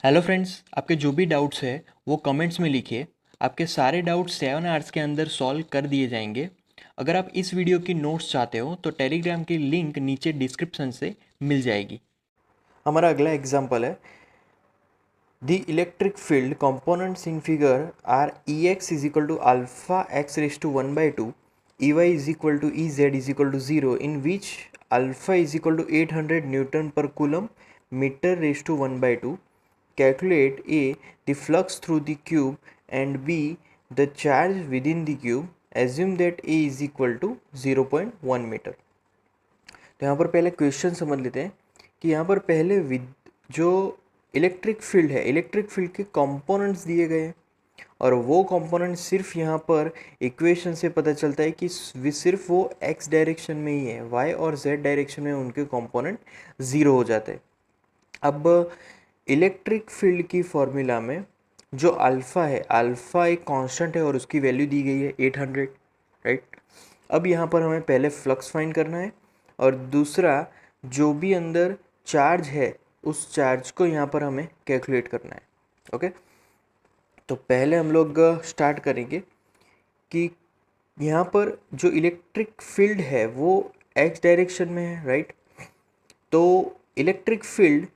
Hello friends, आपके जो भी डाउट्स है वो कमेंट्स में लिखिए। आपके सारे डाउट्स 7 आवर्स के अंदर सॉल्व कर दिए जाएंगे। अगर आप इस वीडियो की नोट्स चाहते हो तो टेलीग्राम की लिंक नीचे डिस्क्रिप्शन से मिल जाएगी। हमारा अगला एग्जाम्पल है, the electric field components in figure are E x is equal to alpha x raise to 1/2, E y is equal to E z is equal to 0, in which alpha is equal to 800 newton per coulomb metre raise to 1/2. Calculate A, the flux through the cube, and B, the charge within the cube. Assume that A is equal to 0.1 metre. तो यहाँ पर पहले question समझ लेते हैं कि यहाँ पर पहले जो इलेक्ट्रिक फील्ड है, इलेक्ट्रिक फील्ड के कंपोनेंट्स दिए गए हैं और वो कंपोनेंट सिर्फ यहाँ पर इक्वेशन से पता चलता है कि सिर्फ वो एक्स डायरेक्शन में ही है, वाई और जेड डायरेक्शन में उनके कंपोनेंट ज़ीरो हो जाते हैं। अब इलेक्ट्रिक फील्ड की फॉर्मूला में जो अल्फ़ा है, अल्फ़ा एक कांस्टेंट है और उसकी वैल्यू दी गई है 800, राइट। अब यहाँ पर हमें पहले फ्लक्स फाइंड करना है और दूसरा जो भी अंदर चार्ज है उस चार्ज को यहाँ पर हमें कैलकुलेट करना है। ओके, तो पहले हम लोग स्टार्ट करेंगे कि यहाँ पर जो इलेक्ट्रिक फील्ड है वो एक्स डायरेक्शन में है, राइट। तो इलेक्ट्रिक फील्ड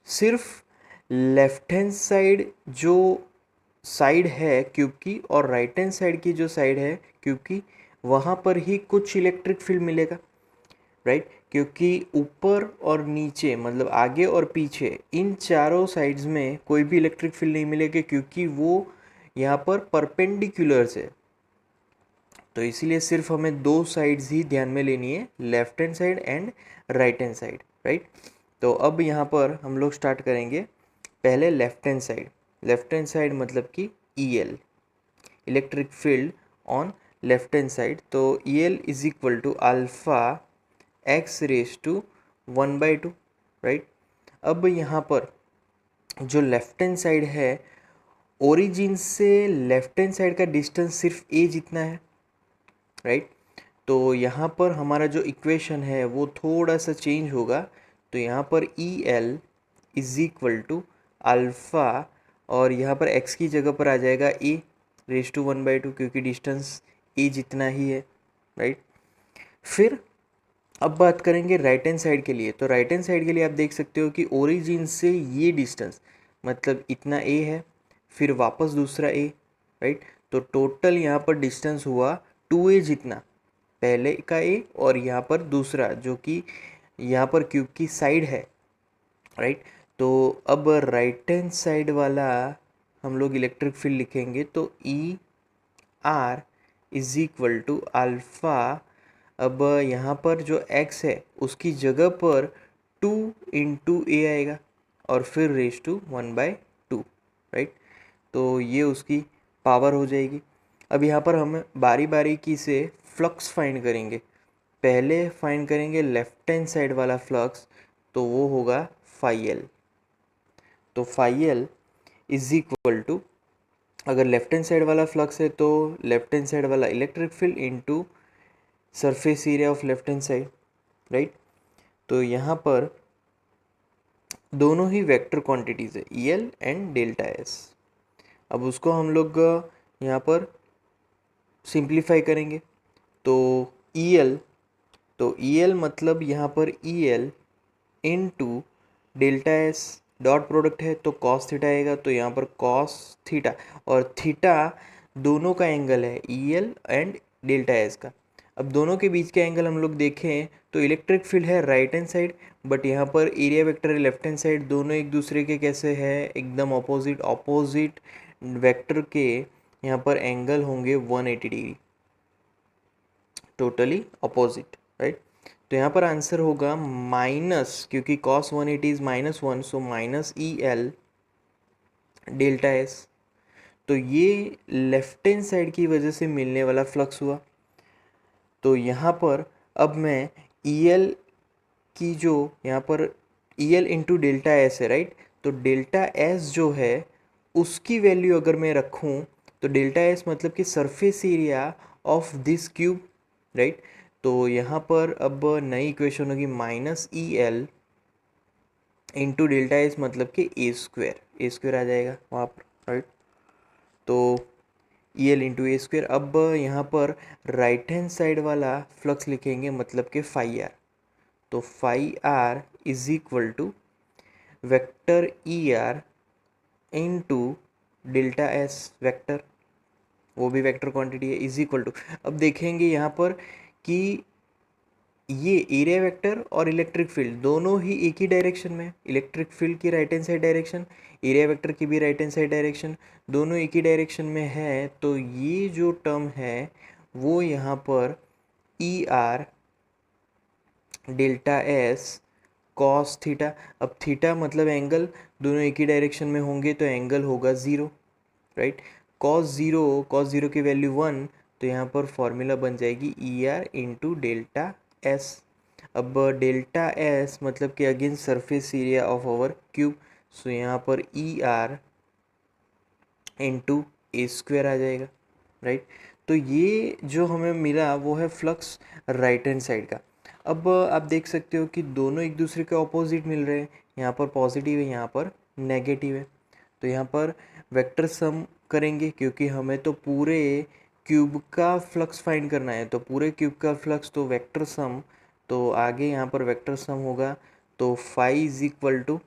सिर्फ लेफ्ट हैंड साइड जो साइड है क्यूब की और राइट हैंड साइड की जो साइड है क्यूब की, वहाँ पर ही कुछ इलेक्ट्रिक फील्ड मिलेगा, राइट। क्योंकि ऊपर और नीचे मतलब आगे और पीछे इन चारों साइड्स में कोई भी इलेक्ट्रिक फील्ड नहीं मिलेगा क्योंकि वो यहाँ पर परपेंडिकुलर्स है। तो इसीलिए सिर्फ हमें दो साइड्स ही ध्यान में लेनी है, left hand side and right hand side, right. तो अब यहाँ पर हम लोग स्टार्ट करेंगे पहले left hand side. Left hand side मतलब कि E L, electric field on left hand side. तो E L is equal to alpha x raise to 1/2, right. अब यहाँ पर जो लेफ्ट हैंड साइड है, ओरिजिन से लेफ्ट हैंड साइड का डिस्टेंस सिर्फ ए जितना है, राइट। तो यहाँ पर हमारा जो इक्वेशन है वो थोड़ा सा चेंज होगा। तो यहाँ पर E L is equal to alpha और यहाँ पर एक्स की जगह पर आ जाएगा ए रेज टू 1/2 क्योंकि डिस्टेंस ए जितना ही है, राइट। फिर अब बात करेंगे राइट हैंड साइड के लिए। तो राइट हैंड साइड के लिए आप देख सकते हो कि ओरिजिन से ये डिस्टेंस मतलब इतना ए है, फिर वापस दूसरा ए, राइट। तो टोटल यहाँ पर डिस्टेंस हुआ 2a जितना, पहले का ए और यहाँ पर दूसरा जो कि यहाँ पर क्यूब की साइड है, राइट। तो अब राइट हैंड साइड वाला हम लोग इलेक्ट्रिक फील्ड लिखेंगे तो E R is equal to alpha. अब यहाँ पर जो x है उसकी जगह पर 2 इंटू ए आएगा और फिर रेज टू 1/2, राइट। तो ये उसकी पावर हो जाएगी। अब यहाँ पर हम बारी बारी की से फ्लक्स फाइंड करेंगे। पहले फाइंड करेंगे लेफ्ट हैंड साइड वाला फ्लक्स, तो वो होगा फाई एल। तो phi L is equal to, अगर लेफ्ट हैंड साइड वाला फ्लक्स है तो लेफ्ट हैंड साइड वाला electric field into surface area of left hand side, right. तो यहाँ पर दोनों ही वेक्टर क्वांटिटीज़ है E L and delta S. अब उसको हम लोग यहाँ पर सिंप्लीफाई करेंगे। तो ई एल, तो ई एल मतलब यहाँ पर E L into delta S, dot product है तो कॉस थीटा आएगा। तो यहाँ पर कॉस थीटा और थीटा दोनों का एंगल है E L and delta S का। अब दोनों के बीच का एंगल हम लोग देखें तो इलेक्ट्रिक फील्ड है राइट हैंड साइड, बट यहाँ पर एरिया वेक्टर है लेफ्ट हैंड साइड। दोनों एक दूसरे के कैसे है, एकदम ऑपोजिट। ऑपोजिट वेक्टर के यहाँ पर एंगल होंगे 180 डिग्री, टोटली ऑपोजिट, राइट। तो यहाँ पर आंसर होगा माइनस, क्योंकि cos 180 is -1, so minus E L delta S. तो ये लेफ्ट हैंड साइड की वजह से मिलने वाला फ्लक्स हुआ। तो यहाँ पर अब मैं ई एल की जो यहाँ पर E L into delta S है, राइट। तो डेल्टा एस जो है उसकी वैल्यू अगर मैं रखूँ तो डेल्टा एस मतलब कि surface area of this cube, right. तो यहाँ पर अब नई इक्वेशन होगी minus E L into delta S मतलब कि ए स्क्वायर। ए स्क्वायर आ जाएगा वहाँ पर, राइट। तो ई एल इंटू ए स्क्वायर। अब यहाँ पर राइट हैंड साइड वाला फ्लक्स लिखेंगे, मतलब कि फाई आर। तो phi R is equal to vector E R into delta S vector, वो भी वेक्टर क्वांटिटी है, इज इक्वल टू। अब देखेंगे यहाँ पर कि ये एरिया वेक्टर और इलेक्ट्रिक फील्ड दोनों ही एक ही डायरेक्शन में, इलेक्ट्रिक फील्ड की right hand side direction, area vector की भी राइट हैंड साइड डायरेक्शन, दोनों एक ही डायरेक्शन में है। तो ये जो टर्म है वो यहाँ पर E R delta S cos theta. अब थीटा मतलब एंगल, दोनों एक ही डायरेक्शन में होंगे तो एंगल होगा ज़ीरो, राइट। कॉस ज़ीरो की वैल्यू 1, तो यहाँ पर फॉर्मूला बन जाएगी E R into delta S. अब डेल्टा एस मतलब कि again surface area of our cube, so यहाँ पर ई आर इंटू ए स्क्वायर आ जाएगा, राइट। तो ये जो हमें मिला वो है फ्लक्स राइट हैंड साइड का। अब आप देख सकते हो कि दोनों एक दूसरे के ऑपोजिट मिल रहे हैं, यहाँ पर पॉजिटिव है, यहाँ पर नेगेटिव है। तो यहाँ पर वेक्टर सम करेंगे क्योंकि हमें तो पूरे क्यूब का फ्लक्स फाइंड करना है, तो पूरे क्यूब का फ्लक्स तो वेक्टर सम, तो आगे यहाँ पर वेक्टर सम होगा। तो phi is equal to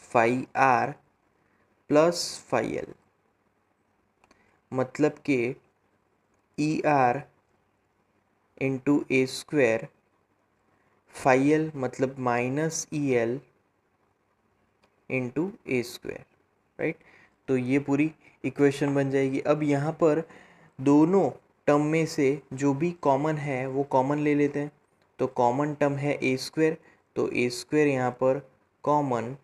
phi R plus phi L, मतलब कि ई आर इंटू ए स्क्वायर, फाई एल मतलब माइनस ई एल इंटू ए स्क्वायर, राइट। तो ये पूरी इक्वेशन बन जाएगी। अब यहाँ पर दोनों टर्म में से जो भी कॉमन है वो कॉमन ले लेते हैं। तो कॉमन टर्म है ए स्क्वायर, तो ए स्क्वायर यहाँ पर common,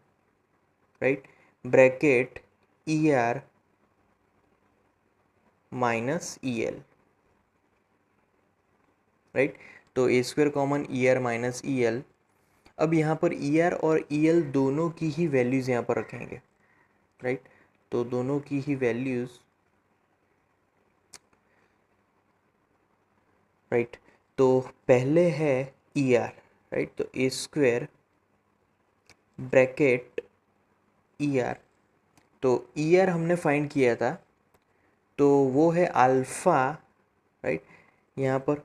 right, bracket E R minus E L, right. तो a square common, E R minus E L. अब यहाँ पर ई आर और ई एल दोनों की ही वैल्यूज़ यहाँ पर रखेंगे, राइट। तो दोनों की ही वैल्यूज़, राइट। तो पहले है ई आर, राइट, तो a square bracket E are. तो ई आर हमने फाइंड किया था, तो वो है अल्फ़ा, राइट, यहाँ पर।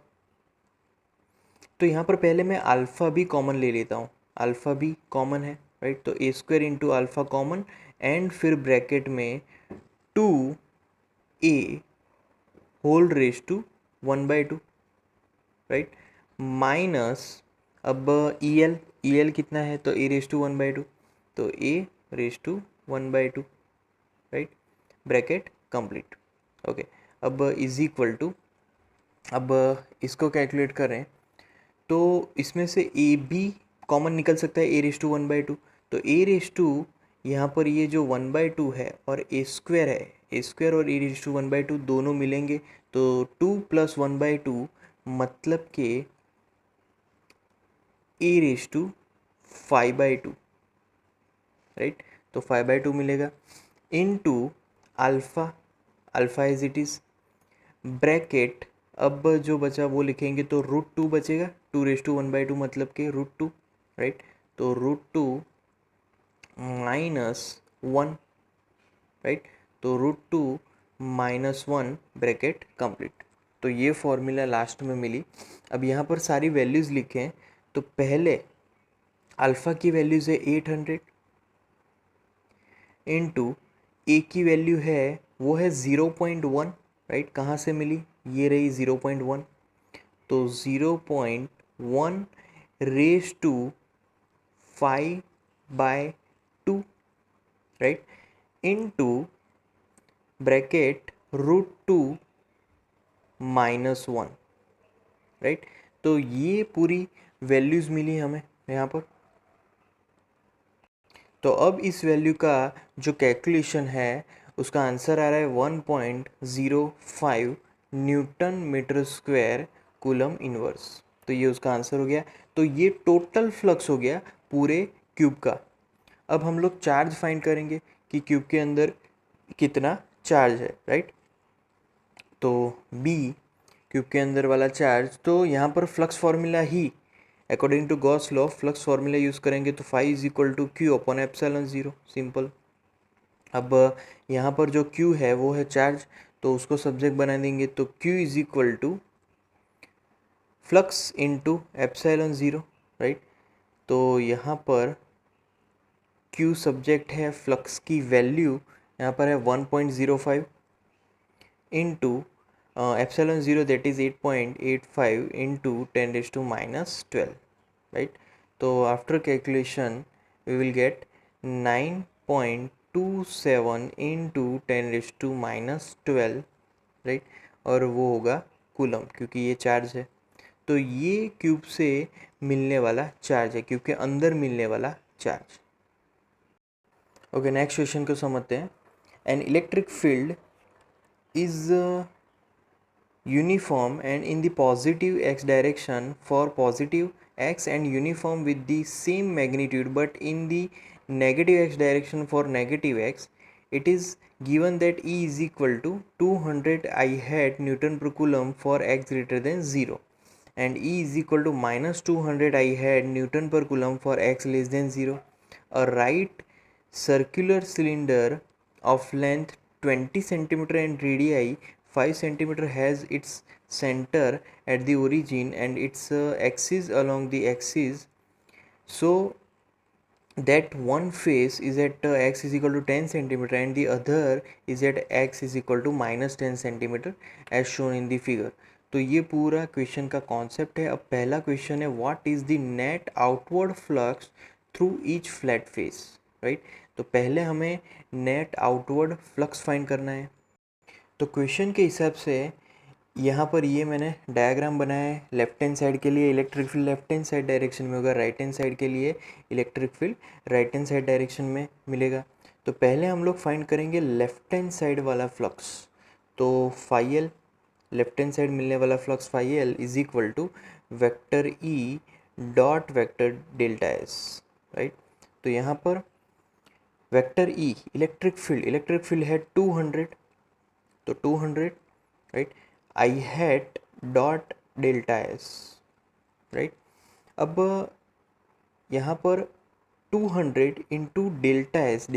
तो यहाँ पर पहले मैं अल्फ़ा भी कॉमन ले लेता हूँ, अल्फ़ा भी कॉमन है, राइट। तो a square into alpha common, and फिर ब्रैकेट में 2a whole raise to 1/2, right, minus, अब ई एल कितना है, तो ए रेज टू 1/2, तो a raise to 1/2, right, bracket complete, okay. अब इज इक्वल टू, अब इसको कैलकुलेट करें तो इसमें से ए बी कॉमन निकल सकता है, ए रेज टू 1/2। तो ए रेज टू, यहाँ पर ये जो 1/2 है और ए स्क्वायर है, ए स्क्वायर और ए रेज टू 1/2 दोनों मिलेंगे, तो 2 प्लस 1/2 मतलब कि ए रेज टू 5/2, राइट। तो 5/2 मिलेगा into alpha, alpha as it is, bracket, अब जो बचा वो लिखेंगे तो √2 बचेगा, 2 रेज टू 1/2 मतलब कि √2, राइट। तो √2 माइनस 1, राइट, तो √2 माइनस 1 ब्रैकेट कंप्लीट। तो ये फॉर्मूला लास्ट में मिली। अब यहाँ पर सारी वैल्यूज़ लिखें, तो पहले अल्फ़ा की वैल्यूज़ है 800 इंटू ए की वैल्यू है वो है 0.1, राइट। कहाँ से मिली, ये रही 0.1, तो 0.1 raise to 5/2, right, into bracket √2 minus 1, right. तो ये पूरी वैल्यूज़ मिली हमें यहाँ पर। तो अब इस वैल्यू का जो कैलकुलेशन है उसका आंसर आ रहा है 1.05 newton metre square coulomb inverse. तो ये उसका आंसर हो गया। तो ये टोटल फ्लक्स हो गया पूरे क्यूब का। अब हम लोग चार्ज फाइंड करेंगे कि क्यूब के अंदर कितना चार्ज है, राइट। तो बी क्यूब के अंदर वाला चार्ज, तो यहाँ पर फ्लक्स फॉर्मूला ही according to Gauss law flux formula use करेंगे तो phi is equal to Q upon epsilon zero, simple. अब यहाँ पर जो Q है वो है चार्ज, तो उसको सब्जेक्ट बना देंगे, तो Q is equal to flux into epsilon zero, right. तो यहाँ पर Q सब्जेक्ट है, फ्लक्स की वैल्यू यहाँ पर है 1.05 into epsilon zero that is 8.85 into 10⁻⁻12, right. तो after calculation we will get 9.27 into 10⁻⁻12, right, और वो होगा कूलम, क्योंकि ये चार्ज है। तो ये क्यूब से मिलने वाला चार्ज है, क्यूब के अंदर मिलने वाला चार्ज। ओके, नेक्स्ट क्वेश्चन को समझते हैं। An electric field is uniform and in the positive x direction for positive x and uniform with the same magnitude, but in the negative x direction for negative x, it is given that E is equal to 200 I hat Newton per coulomb for x greater than 0 and E is equal to minus 200 I hat Newton per coulomb for x less than 0. A right circular cylinder of length 20 centimeter and radii 5 centimeter has its center at the origin and its axis along the axis, so that one face is at x is equal to 10 centimeter and the other is at x is equal to minus 10 centimeter as shown in the figure. तो ये पूरा question का concept है। अब पहला question है what is the net outward flux through each flat face, right. तो पहले हमें नेट आउटवर्ड फ्लक्स फाइंड करना है। तो क्वेश्चन के हिसाब से यहाँ पर ये मैंने डायग्राम बनाया है। लेफ्ट हैंड साइड के लिए electric field left hand side direction में होगा, राइट हैंड साइड के लिए electric field right hand side direction में मिलेगा। तो पहले हम लोग फाइंड करेंगे लेफ्ट हैंड साइड वाला फ्लक्स। तो phi L, left hand side मिलने वाला flux phi L is equal to vector E dot vector delta S, right. तो यहाँ पर वेक्टर ई इलेक्ट्रिक फील्ड है 200, तो 200, right, I hat dot delta S, right. अब यहाँ पर 200 इंटू डेल्टा एस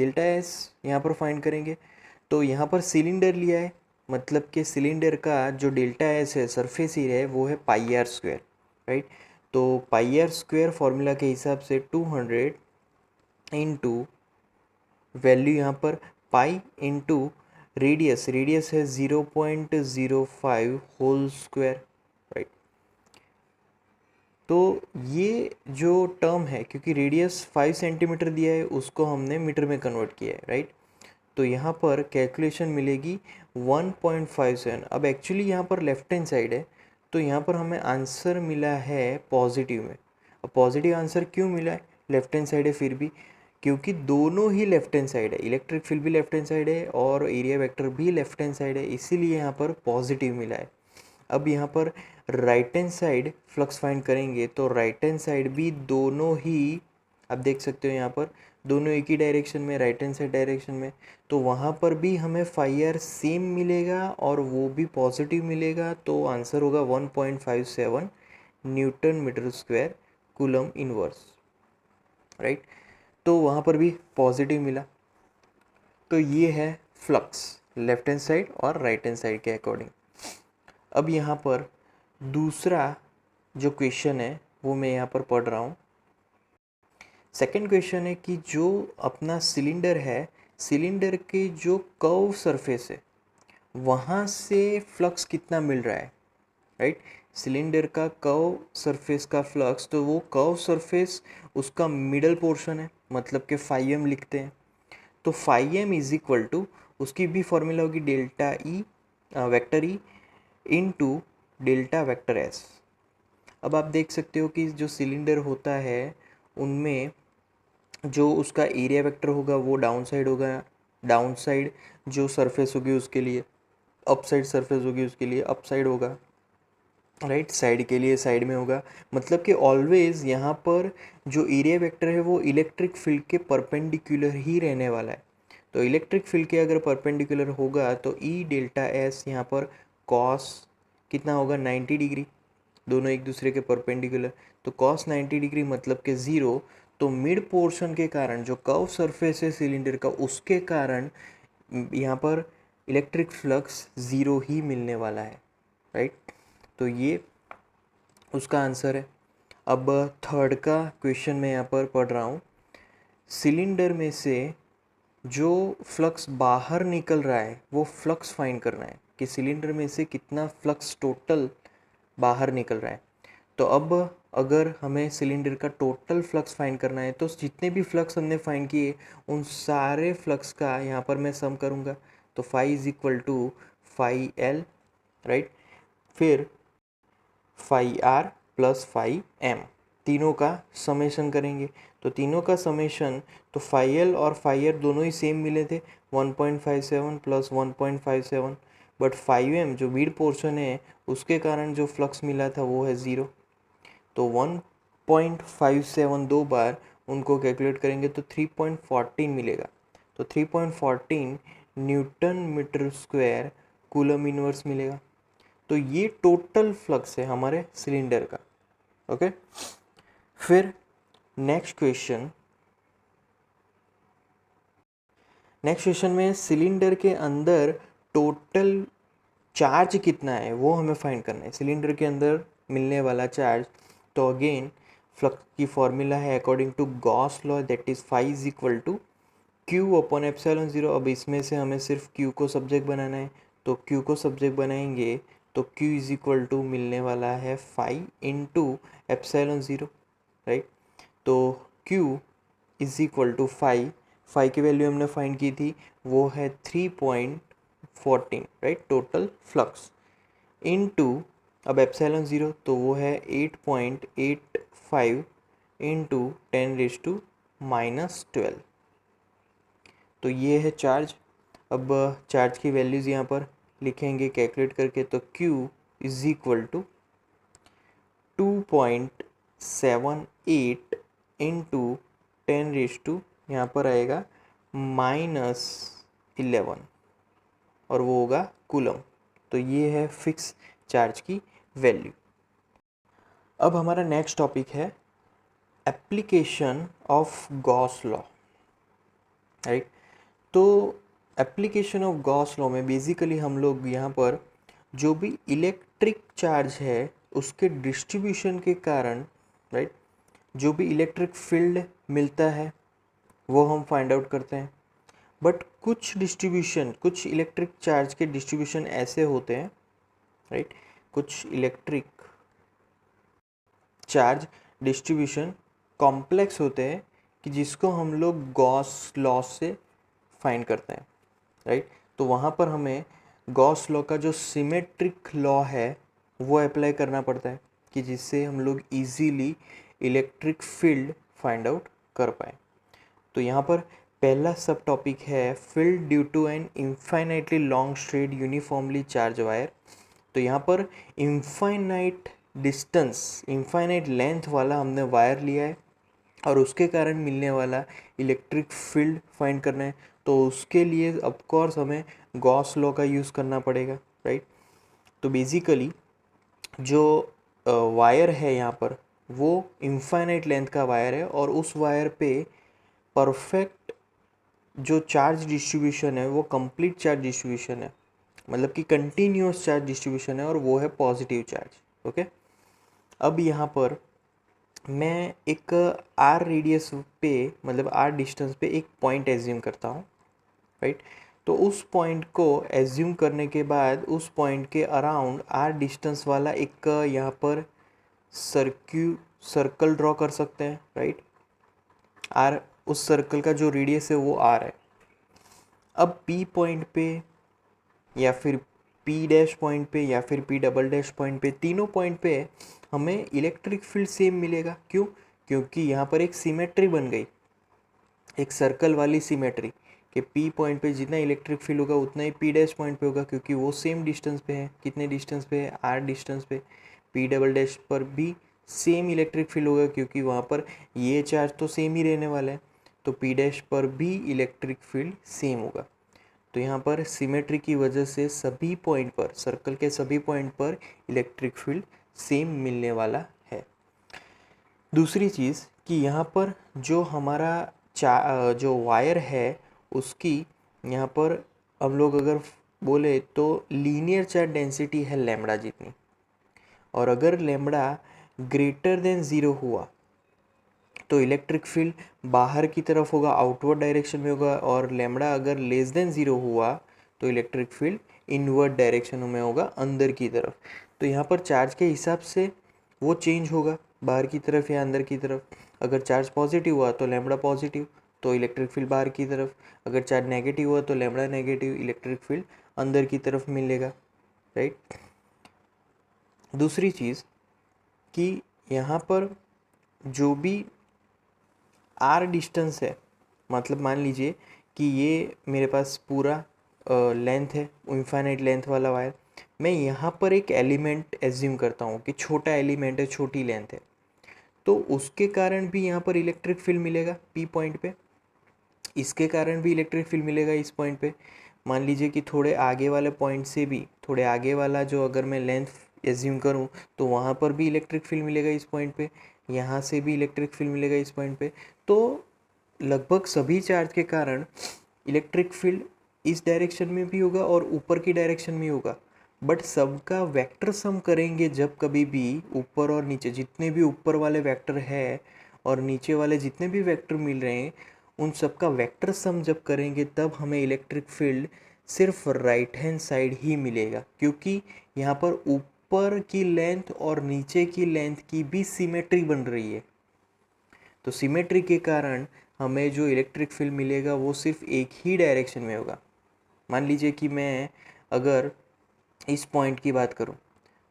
यहाँ पर फाइंड करेंगे। तो यहाँ पर सिलेंडर लिया है, मतलब कि सिलेंडर का जो डेल्टा एस है सरफेस एरिया है वो है पाई आर स्क्वायर, राइट। तो पाई आर स्क्वायर फॉर्मूला के हिसाब से 200 इंटू वैल्यू यहाँ पर पाई इंटू रेडियस है 0.05 होल स्क्वायर, राइट। तो ये जो टर्म है, क्योंकि रेडियस 5 सेंटीमीटर दिया है उसको हमने मीटर में कन्वर्ट किया है, राइट। तो यहाँ पर कैलकुलेशन मिलेगी 1.57। अब एक्चुअली यहाँ पर लेफ्ट हैंड साइड है, तो यहाँ पर हमें आंसर मिला है पॉजिटिव में। अब पॉजिटिव आंसर क्यों मिला है, लेफ्ट हैंड साइड है फिर भी, क्योंकि दोनों ही लेफ्ट हैंड साइड है, इलेक्ट्रिक फील्ड भी लेफ्ट हैंड साइड है और एरिया वेक्टर भी लेफ्ट हैंड साइड है, इसीलिए यहाँ पर पॉजिटिव मिला है। अब यहाँ पर right hand side flux find करेंगे, तो राइट हैंड साइड भी दोनों ही आप देख सकते हो यहाँ पर दोनों एक ही डायरेक्शन में, राइट हैंड साइड डायरेक्शन में, तो वहाँ पर भी हमें फाई आर सेम मिलेगा और वो भी पॉजिटिव मिलेगा। तो आंसर होगा 1.57 newton metre square coulomb inverse, right. तो वहाँ पर भी पॉजिटिव मिला। तो ये है फ्लक्स लेफ्ट हैंड साइड और राइट हैंड साइड के अकॉर्डिंग। अब यहाँ पर दूसरा जो क्वेश्चन है वो मैं यहाँ पर पढ़ रहा हूँ। सेकंड क्वेश्चन है कि जो अपना सिलेंडर है, सिलेंडर के जो कर्व सरफेस है वहाँ से फ्लक्स कितना मिल रहा है, राइट। सिलेंडर का कर्व सरफेस का फ्लक्स, तो वो कर्व सरफेस उसका मिडल पोर्शन है, मतलब कि फाई एम लिखते हैं। तो phi M is equal to उसकी भी फॉर्मूला होगी delta E vector E into delta vector S. अब आप देख सकते हो कि जो सिलेंडर होता है उनमें जो उसका एरिया वेक्टर होगा वो डाउन साइड होगा, डाउन साइड जो सरफेस होगी उसके लिए, अप साइड सरफेस होगी उसके लिए अप साइड होगा, राइट, साइड के लिए साइड में होगा। मतलब कि ऑलवेज यहाँ पर जो एरिया वेक्टर है वो इलेक्ट्रिक फील्ड के परपेंडिकुलर ही रहने वाला है। तो इलेक्ट्रिक फील्ड के अगर परपेंडिकुलर होगा तो ई डेल्टा एस यहाँ पर कॉस कितना होगा 90 डिग्री, दोनों एक दूसरे के परपेंडिकुलर, तो cos 90 डिग्री मतलब के 0। तो मिड पोर्शन के कारण जो कर्व सरफेस है सिलेंडर का, उसके कारण यहाँ पर इलेक्ट्रिक फ्लक्स 0 ही मिलने वाला है, राइट। तो ये उसका आंसर है। अब थर्ड का क्वेश्चन मैं यहाँ पर पढ़ रहा हूँ। सिलेंडर में से जो फ्लक्स बाहर निकल रहा है वो फ्लक्स फाइंड करना है कि सिलेंडर में से कितना फ्लक्स टोटल बाहर निकल रहा है। तो अब अगर हमें सिलेंडर का टोटल फ्लक्स फाइंड करना है तो जितने भी फ्लक्स हमने फाइंड किए उन सारे फ्लक्स का यहाँ पर मैं सम करूँगा। तो phi is equal to phi L, right. फिर phi R plus phi M, तीनों का समेशन करेंगे। तो तीनों का समेशन, तो फाई एल और फाई आर दोनों ही सेम मिले थे 1.57 प्लस 1.57, बट फाई एम जो मिड पोर्शन है उसके कारण जो फ्लक्स मिला था वो है 0। तो 1.57 दो बार उनको कैलकुलेट करेंगे तो 3.14 मिलेगा। तो 3.14 newton metre square coulomb inverse मिलेगा। तो ये टोटल फ्लक्स है हमारे सिलेंडर का, ओके। फिर नेक्स्ट क्वेश्चन में सिलेंडर के अंदर टोटल चार्ज कितना है वो हमें फाइंड करना है, सिलेंडर के अंदर मिलने वाला चार्ज। तो अगेन फ्लक्स की फॉर्मूला है according to Gauss law, that is phi is equal to Q upon epsilon 0। अब इसमें से हमें सिर्फ क्यू को सब्जेक्ट बनाना है, तो क्यू को सब्जेक्ट बनाएंगे तो क्यू इज इक्वल टू मिलने वाला है फाई इंटू एप्सिलॉन 0, राइट। तो Q is equal to phi, phi की वैल्यू हमने फाइंड की थी वो है 3.14, राइट, टोटल फ्लक्स इनटू, अब एप्सिलॉन 0 तो वो है 8.85 इंटू 10⁻⁻12। तो ये है चार्ज। अब चार्ज की वैल्यूज़ यहाँ पर लिखेंगे कैलकुलेट करके। तो Q is equal to 2.78 into 10⁻, यहाँ पर आएगा -11 और वो होगा कूलम। तो ये है फिक्स चार्ज की वैल्यू। अब हमारा नेक्स्ट टॉपिक है application of Gauss law, right. तो एप्लीकेशन ऑफ गॉस लॉ में बेसिकली हम लोग यहाँ पर जो भी इलेक्ट्रिक चार्ज है उसके डिस्ट्रीब्यूशन के कारण, राइट, जो भी इलेक्ट्रिक फील्ड मिलता है वो हम फाइंड आउट करते हैं। बट कुछ इलेक्ट्रिक चार्ज के डिस्ट्रीब्यूशन ऐसे होते हैं, राइट, कुछ इलेक्ट्रिक चार्ज डिस्ट्रीब्यूशन कॉम्प्लेक्स होते हैं कि जिसको हम लोग गॉस लॉ से फाइंड करते हैं, राइट। तो वहाँ पर हमें गॉस लॉ का जो सिमेट्रिक लॉ है वो अप्लाई करना पड़ता है कि जिससे हम लोग easily electric field find out कर पाए। तो यहाँ पर पहला सब टॉपिक है field due to an infinitely long straight uniformly charge wire. तो यहाँ पर इनफाइनाइट डिस्टेंस, इनफाइनाइट लेंथ वाला हमने वायर लिया है और उसके कारण मिलने वाला इलेक्ट्रिक फील्ड फाइंड करना है। तो उसके लिए ऑफ कोर्स हमें गॉस लॉ का यूज़ करना पड़ेगा, राइट। तो बेसिकली जो वायर है यहाँ पर वो इनफाइनाइट लेंथ का वायर है और उस वायर पे परफेक्ट जो चार्ज डिस्ट्रीब्यूशन है वो कंप्लीट चार्ज डिस्ट्रीब्यूशन है, मतलब कि कंटिन्यूस चार्ज डिस्ट्रीब्यूशन है और वो है पॉजिटिव चार्ज, ओके। अब यहाँ पर मैं एक आर रेडियस पे, मतलब आर डिस्टेंस पे एक पॉइंट एज्यूम करता हूँ, राइट। तो उस पॉइंट को एज्यूम करने के बाद उस पॉइंट के अराउंड आर डिस्टेंस वाला एक यहाँ पर सर्कल ड्रॉ कर सकते हैं, राइट। आर, उस सर्कल का जो रेडियस है वो आर है। अब पी पॉइंट पे या फिर पी डैश पॉइंट पे या फिर पी डबल डैश पॉइंट पे, तीनों पॉइंट पे हमें इलेक्ट्रिक फील्ड सेम मिलेगा। क्यों? क्योंकि यहाँ पर एक सिमेट्री बन गई, एक सर्कल वाली सिमेट्री कि पी पॉइंट पे जितना इलेक्ट्रिक फील्ड होगा उतना ही पी डैश पॉइंट पे होगा, क्योंकि वो सेम डिस्टेंस पे है। कितने डिस्टेंस पे है? आर डिस्टेंस पे। पी डबल डैश पर भी सेम इलेक्ट्रिक फील्ड होगा क्योंकि वहाँ पर ये चार्ज तो सेम ही रहने वाला है, तो पी डैश पर भी इलेक्ट्रिक फील्ड सेम होगा। तो यहाँ पर सिमेट्री की वजह से सभी पॉइंट पर, सर्कल के सभी पॉइंट पर इलेक्ट्रिक फील्ड सेम मिलने वाला है। दूसरी चीज़ कि यहाँ पर जो हमारा जो वायर है उसकी यहाँ पर हम लोग अगर बोले तो लीनियर चार्ज डेंसिटी है लैम्बडा जितनी, और अगर लैम्बडा ग्रेटर देन ज़ीरो हुआ तो इलेक्ट्रिक फील्ड बाहर की तरफ होगा, आउटवर्ड डायरेक्शन में होगा, और लैम्बडा अगर लेस देन ज़ीरो हुआ तो इलेक्ट्रिक फील्ड इनवर्ड डायरेक्शन में होगा, अंदर की तरफ। तो यहाँ पर चार्ज के हिसाब से वो चेंज होगा, बाहर की तरफ या अंदर की तरफ। अगर चार्ज पॉजिटिव हुआ तो लैम्बडा पॉजिटिव, तो इलेक्ट्रिक फील्ड बाहर की तरफ। अगर चार्ज नेगेटिव हुआ तो लैम्बडा नेगेटिव, इलेक्ट्रिक फील्ड अंदर की तरफ मिलेगा, राइट। दूसरी चीज़ कि यहाँ पर जो भी आर डिस्टेंस है, मतलब मान लीजिए कि ये मेरे पास पूरा लेंथ है, इनफाइनाइट लेंथ वाला वायर। मैं यहाँ पर एक एलिमेंट एज्यूम करता हूँ कि छोटा एलिमेंट है, छोटी लेंथ है, तो उसके कारण भी यहाँ पर इलेक्ट्रिक फील्ड मिलेगा पी पॉइंट पे, इसके कारण भी इलेक्ट्रिक फील्ड मिलेगा इस पॉइंट पे। मान लीजिए कि थोड़े आगे वाले पॉइंट से भी, थोड़े आगे वाला जो अगर मैं लेंथ एज्यूम करूँ तो वहाँ पर भी इलेक्ट्रिक फील्ड मिलेगा इस पॉइंट पे, यहाँ से भी इलेक्ट्रिक फील्ड मिलेगा इस पॉइंट पे। तो लगभग सभी चार्ज के कारण इलेक्ट्रिक फील्ड इस डायरेक्शन में भी होगा और ऊपर की डायरेक्शन में होगा। बट सबका वेक्टर सम करेंगे जब कभी भी ऊपर और नीचे जितने भी ऊपर वाले वेक्टर है और नीचे वाले जितने भी वेक्टर मिल रहे हैं उन सबका वेक्टर सम जब करेंगे तब हमें इलेक्ट्रिक फील्ड सिर्फ राइट हैंड साइड ही मिलेगा, क्योंकि यहाँ पर ऊपर की लेंथ और नीचे की लेंथ की भी सिमेट्री बन रही है। तो सिमेट्री के कारण हमें जो इलेक्ट्रिक फील्ड मिलेगा वो सिर्फ एक ही डायरेक्शन में होगा। मान लीजिए कि मैं अगर इस पॉइंट की बात करूं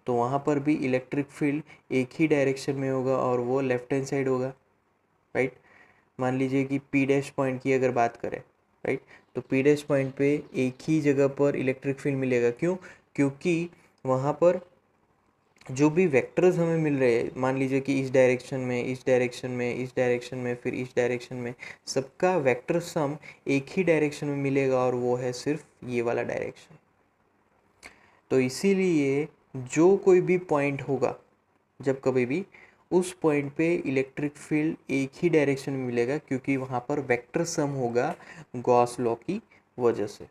तो वहाँ पर भी इलेक्ट्रिक फील्ड एक ही डायरेक्शन में होगा और वो लेफ्ट हैंड साइड होगा, राइट। मान लीजिए कि पी डैश पॉइंट की अगर बात करें, राइट, तो पी डैश पॉइंट पे एक ही जगह पर इलेक्ट्रिक फील्ड मिलेगा। क्यों? क्योंकि वहाँ पर जो भी वेक्टर्स हमें मिल रहे हैं, मान लीजिए कि इस डायरेक्शन में, इस डायरेक्शन में, इस डायरेक्शन में, फिर इस डायरेक्शन में, सबका वेक्टर सम एक ही डायरेक्शन में मिलेगा और वो है सिर्फ ये वाला डायरेक्शन। तो इसीलिए जो कोई भी पॉइंट होगा जब कभी भी उस पॉइंट पे इलेक्ट्रिक फील्ड एक ही डायरेक्शन में मिलेगा, क्योंकि वहाँ पर वेक्टर सम होगा गॉस लॉ की वजह से।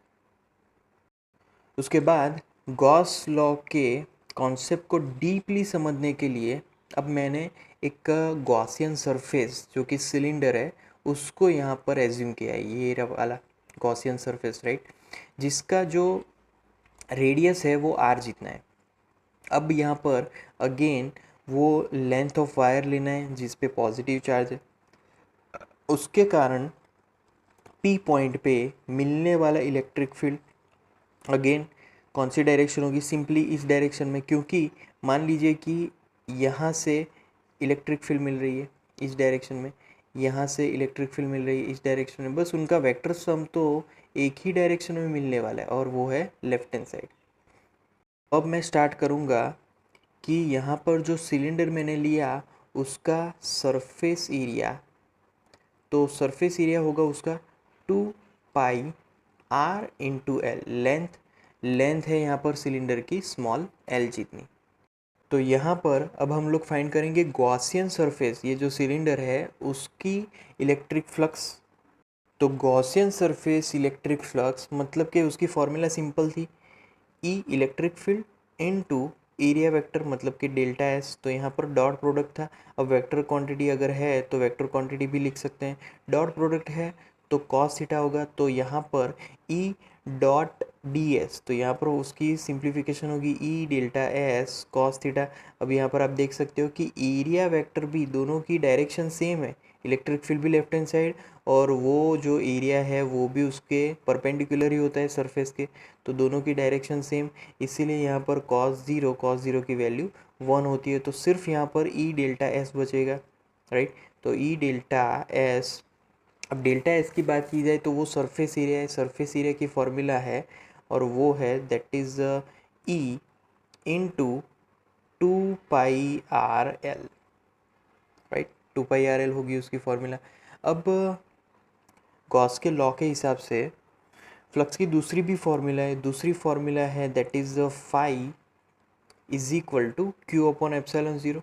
उसके बाद गॉस लॉ के कॉन्सेप्ट को डीपली समझने के लिए अब मैंने एक गॉसियन सरफेस जो कि सिलेंडर है उसको यहाँ पर एज्यूम किया है, ये वाला गॉसियन सरफेस, राइट, जिसका जो रेडियस है वो आर जितना है। अब यहाँ पर अगेन वो लेंथ ऑफ वायर लेना है जिस पे पॉजिटिव चार्ज है, उसके कारण पी पॉइंट पे मिलने वाला इलेक्ट्रिक फील्ड अगेन कौन सी डायरेक्शन होगी, सिंपली इस डायरेक्शन में, क्योंकि मान लीजिए कि यहाँ से इलेक्ट्रिक फील्ड मिल रही है इस डायरेक्शन में, यहाँ से इलेक्ट्रिक फील्ड मिल रही है इस डायरेक्शन में, बस उनका वेक्टर सम तो एक ही डायरेक्शन में मिलने वाला है और वो है लेफ्ट हैंड साइड। अब मैं स्टार्ट करूँगा कि यहाँ पर जो सिलेंडर मैंने लिया उसका सरफेस एरिया, तो सरफेस एरिया होगा उसका 2πr/L। लेंथ है यहाँ पर सिलेंडर की स्मॉल l जितनी। तो यहाँ पर अब हम लोग फाइंड करेंगे गॉसियन सरफेस, ये जो सिलेंडर है उसकी इलेक्ट्रिक फ्लक्स। तो गॉसियन सरफेस इलेक्ट्रिक फ्लक्स मतलब कि उसकी फॉर्मूला सिंपल थी, E electric field into area vector मतलब कि डेल्टा एस। तो यहाँ पर डॉट प्रोडक्ट था, अब वेक्टर क्वांटिटी अगर है तो वेक्टर क्वांटिटी भी लिख सकते हैं, डॉट प्रोडक्ट है तो कॉस थीटा होगा, तो यहाँ पर ई डॉट डी एस, तो यहाँ पर उसकी सिंप्लीफिकेशन होगी ई डेल्टा एस कॉस थीटा। अब यहाँ पर आप देख सकते हो कि एरिया वेक्टर भी दोनों की डायरेक्शन सेम है, इलेक्ट्रिक फील्ड भी लेफ्ट हैंड साइड और वो जो एरिया है वो भी उसके परपेंडिकुलर ही होता है सरफेस के, तो दोनों की डायरेक्शन सेम, इसीलिए यहाँ पर cos 0 की वैल्यू 1 होती है। तो सिर्फ यहाँ पर ई डेल्टा एस बचेगा, राइट। तो ई डेल्टा एस, अब डेल्टा एस की बात की जाए तो वो सरफेस एरिया है, सरफेस एरिया की फॉर्मूला है और वो है that is E into 2πr/L, right, 2πr/L होगी उसकी फॉर्मूला। अब गॉस के लॉ के हिसाब से फ्लक्स की दूसरी भी फॉर्मूला है, दूसरी फॉर्मूला है that is phi is equal to Q upon epsilon zero,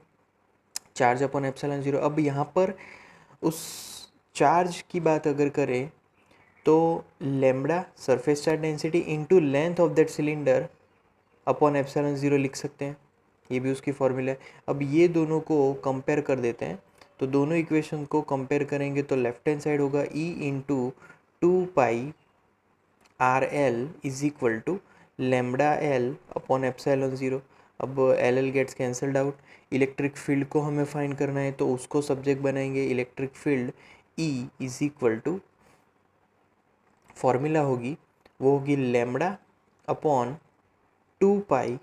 charge upon epsilon zero. अब यहाँ पर उस चार्ज की बात अगर करें तो lambda surface charge density into length of that cylinder upon epsilon zero लिख सकते हैं, ये भी उसकी फॉर्मूला है। अब ये दोनों को कंपेयर कर देते हैं, तो दोनों इक्वेशन को कंपेयर करेंगे तो लेफ्ट हैंड साइड होगा E into two pi R L is equal to lambda L upon epsilon zero. अब L L gets cancelled out. Electric field को हमें फाइंड करना है तो उसको सब्जेक्ट बनाएंगे। Electric field E is equal to, formula होगी वो होगी lambda upon two pi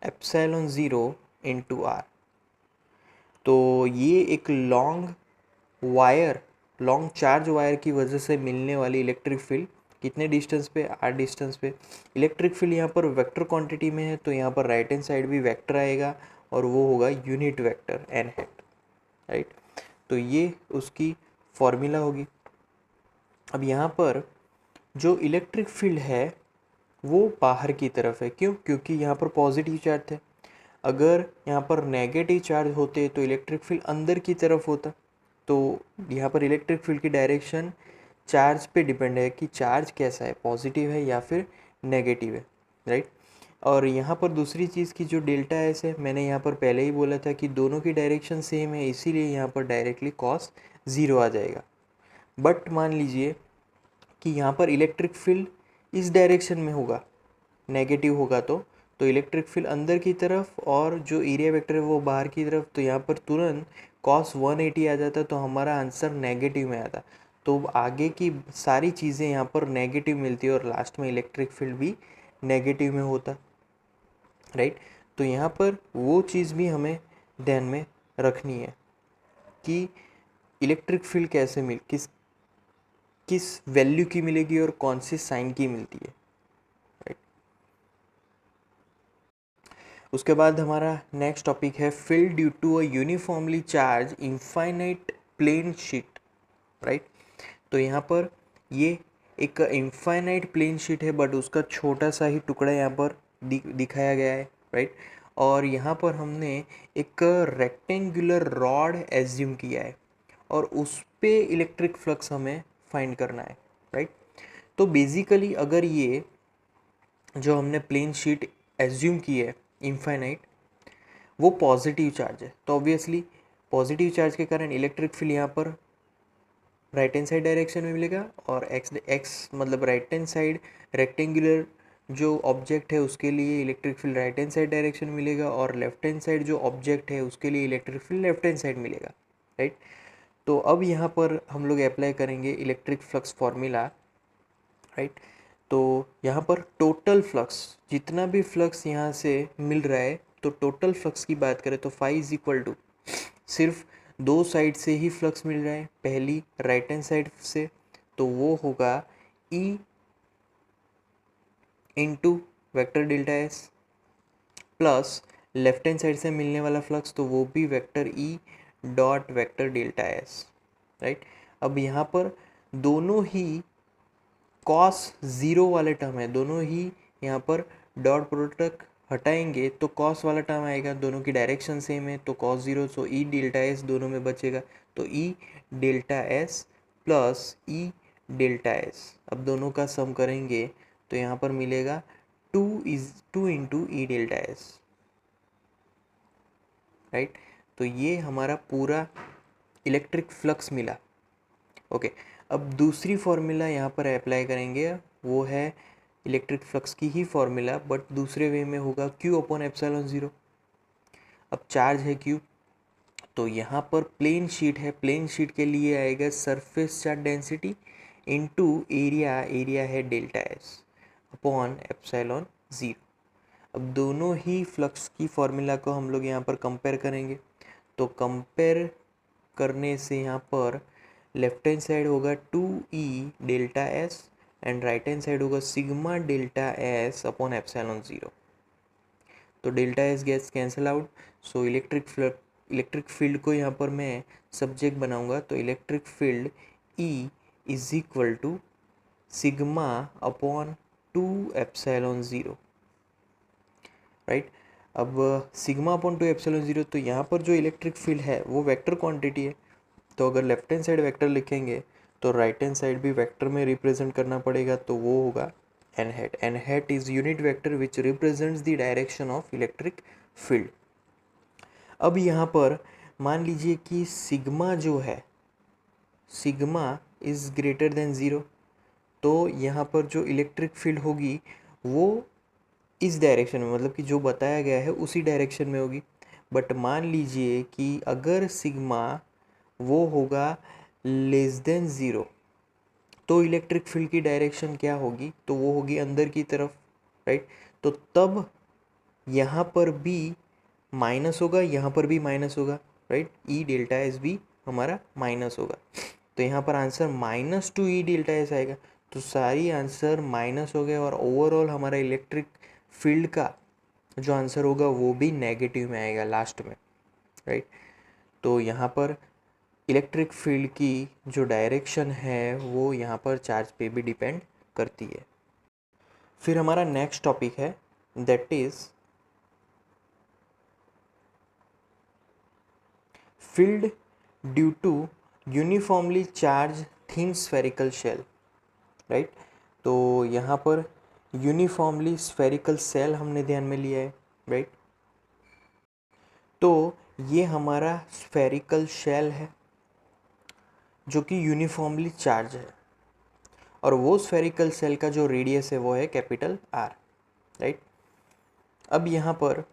epsilon zero into R. तो ये एक लॉन्ग चार्ज वायर की वजह से मिलने वाली इलेक्ट्रिक फील्ड कितने डिस्टेंस पे, आर डिस्टेंस पे। इलेक्ट्रिक फील्ड यहाँ पर वेक्टर क्वांटिटी में है तो यहाँ पर राइट हैंड साइड भी वेक्टर आएगा और वो होगा unit vector N hat, right. तो ये उसकी फॉर्मूला होगी। अब यहाँ पर जो इलेक्ट्रिक फील्ड है वो बाहर की तरफ है, क्यों? क्योंकि यहाँ पर पॉजिटिव चार्ज थे। अगर यहाँ पर नेगेटिव चार्ज होते तो इलेक्ट्रिक फील्ड अंदर की तरफ होता। तो यहाँ पर इलेक्ट्रिक फील्ड की डायरेक्शन चार्ज पे डिपेंड है कि चार्ज कैसा है, पॉजिटिव है या फिर नेगेटिव है, राइट। और यहाँ पर दूसरी चीज़ की जो डेल्टा एस है, मैंने यहाँ पर पहले ही बोला था कि दोनों की डायरेक्शन सेम है, इसीलिए यहाँ पर डायरेक्टली कॉस ज़ीरो आ जाएगा। बट मान लीजिए कि यहाँ पर इलेक्ट्रिक फील्ड इस डायरेक्शन में होगा, नेगेटिव होगा तो इलेक्ट्रिक फील्ड अंदर की तरफ और जो एरिया वेक्टर है वो बाहर की तरफ, तो यहाँ पर तुरंत कॉस 180 आ जाता, तो हमारा आंसर नेगेटिव में आता। तो आगे की सारी चीज़ें यहाँ पर नेगेटिव मिलती है और लास्ट में इलेक्ट्रिक फील्ड भी नेगेटिव में होता, राइट। तो यहाँ पर वो चीज़ भी हमें ध्यान में रखनी है कि इलेक्ट्रिक फील्ड कैसे किस किस वैल्यू की मिलेगी और कौन सी साइन की मिलती है, राइट। उसके बाद हमारा नेक्स्ट टॉपिक है field due to a uniformly charge infinite plane sheet, right. तो यहाँ पर ये एक इनफाइनाइट प्लेन शीट है बट उसका छोटा सा ही टुकड़ा यहाँ पर दिखाया गया है, राइट। और यहाँ पर हमने एक रेक्टेंगुलर रॉड एज्यूम किया है और उस पे इलेक्ट्रिक फ्लक्स हमें फाइंड करना है, राइट। तो बेसिकली अगर ये जो हमने प्लेन शीट एज्यूम की है इनफाइनाइट, वो पॉजिटिव चार्ज है, तो ऑब्वियसली पॉजिटिव चार्ज के कारण इलेक्ट्रिक फील्ड यहाँ पर राइट हैंड साइड डायरेक्शन में मिलेगा और एक्स मतलब राइट हैंड साइड रेक्टेंगुलर जो ऑब्जेक्ट है उसके लिए electric field right hand side direction मिलेगा और लेफ्ट हैंड साइड जो ऑब्जेक्ट है उसके लिए electric field left hand side मिलेगा, राइट। तो अब यहाँ पर हम लोग अप्लाई करेंगे इलेक्ट्रिक फ्लक्स फॉर्मूला, राइट। तो यहाँ पर टोटल फ्लक्स, जितना भी फ्लक्स यहाँ से मिल रहा है, तो टोटल फ्लक्स की बात करें तो फाई इज इक्वल टू, सिर्फ दो साइड से ही फ्लक्स मिल रहा है, पहली राइट हैंड साइड से तो वो होगा E into vector delta S, plus left hand side से मिलने वाला फ्लक्स तो वो भी vector E dot vector delta S, right. अब यहाँ पर दोनों ही कॉस ज़ीरो वाले टर्म है, दोनों ही यहाँ पर डॉट प्रोडक्ट हटाएंगे तो कॉस वाला टर्म आएगा, दोनों की डायरेक्शन सेम है तो कॉस ज़ीरो, सो ई डेल्टा एस दोनों में बचेगा, तो ई डेल्टा एस प्लस ई डेल्टा एस, अब दोनों का सम करेंगे तो यहाँ पर मिलेगा टू इंटू ई डेल्टा एस, राइट। तो ये हमारा पूरा इलेक्ट्रिक फ्लक्स मिला, ओके। अब दूसरी फॉर्मूला यहाँ पर अप्लाई करेंगे, वो है इलेक्ट्रिक फ्लक्स की ही फॉर्मूला बट दूसरे वे में होगा क्यू अपॉन एप्सिलॉन ज़ीरो। अब चार्ज है क्यू, तो यहाँ पर प्लेन शीट है, प्लेन शीट के लिए आएगा surface charge density into area, area है delta S upon epsilon zero. अब दोनों ही फ्लक्स की फॉर्मूला को हम लोग यहाँ पर कंपेयर करेंगे, तो कंपेयर करने से यहाँ पर लेफ्ट हैंड साइड होगा two E delta S and right hand side होगा sigma delta S upon epsilon zero. तो delta S gets cancel out, so electric field को यहाँ पर मैं सब्जेक्ट बनाऊंगा, तो electric field E is equal to sigma upon two epsilon zero, right. अब sigma upon 2 epsilon 0, तो यहाँ पर जो इलेक्ट्रिक फील्ड है वो वेक्टर क्वांटिटी है, तो अगर लेफ्ट हैंड साइड वेक्टर लिखेंगे तो राइट हैंड साइड भी वेक्टर में रिप्रेजेंट करना पड़ेगा, तो वो होगा N hat. N hat is unit vector which represents the direction of electric field. अब यहाँ पर मान लीजिए कि सिग्मा जो है, sigma is greater than zero, तो यहाँ पर जो इलेक्ट्रिक फील्ड होगी वो इस डायरेक्शन में, मतलब कि जो बताया गया है उसी डायरेक्शन में होगी. बट मान लीजिए कि अगर सिग्मा वो होगा लेस देन ज़ीरो, तो इलेक्ट्रिक फील्ड की डायरेक्शन क्या होगी, तो वो होगी अंदर की तरफ, राइट. तो तब यहाँ पर भी माइनस होगा, यहाँ पर भी माइनस होगा, राइट. ई डेल्टा एस भी हमारा माइनस होगा, तो यहाँ पर आंसर -2 ई डेल्टा एस आएगा. तो सारी आंसर माइनस हो गए और ओवरऑल हमारा इलेक्ट्रिक फील्ड का जो आंसर होगा वो भी नेगेटिव में आएगा लास्ट में, राइट. तो यहाँ पर इलेक्ट्रिक फील्ड की जो डायरेक्शन है वो यहाँ पर चार्ज पे भी डिपेंड करती है. फिर हमारा नेक्स्ट टॉपिक है, that is field due to uniformly charge thin spherical shell, right. तो यहाँ पर यूनिफॉर्मली स्फेरिकल सेल हमने ध्यान में लिया है, राइट. तो ये हमारा स्फेरिकल शेल है जो कि यूनिफॉर्मली चार्ज है, और वो स्फेरिकल सेल का जो रेडियस है वो है कैपिटल आर, राइट. अब यहाँ पर